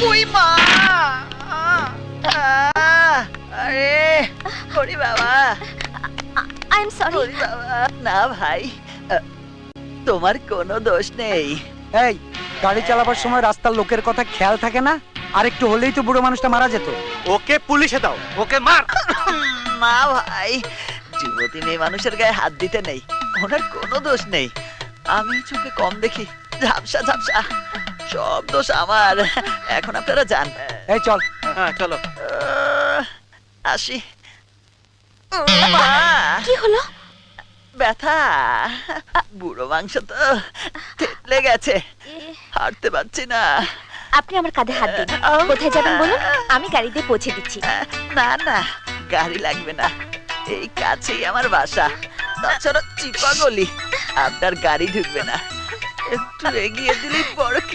ওই মা! আরে ওরে বাবা, আই এম সরি। ওরে বাবা! না ভাই, তোমার কোনো দোষ নেই। এই, গাড়ি চালাবার সময় রাস্তার লোকের কথা খেয়াল থাকে না? আর একটু হলেই তো বুড়ো মানুষটা মারা যেত। ওকে পুলিশে দাও, ওকে মার। মা ভাই, যুবতী মেয়ে মানুষের গায়ে হাত দিতে নেই, ওনার কোনো দোষ নেই। আমি চোখে কম দেখি, ঝাপসা ঝাপসা, সব দোষ আমার। এখন আপনারা যান। এই চল। হ্যাঁ চলো। আসি। মা, কি হলো? ব্যথা, বুড়ো মাংস তো থেতলে গেছে, হাঁটতে পারছি না। আপনি আমার কাঁধে হাত দিন। কোথায় যাবেন বলুন, আমি গাড়ি দিয়ে পৌঁছে দিচ্ছি। না না, গাড়ি লাগবে না, এই কাছেই আমার বাসা। তাছাড়া চিপা গলি, আপনার গাড়ি ঢুকবে না, একটু এগিয়ে দিলেই বড় কি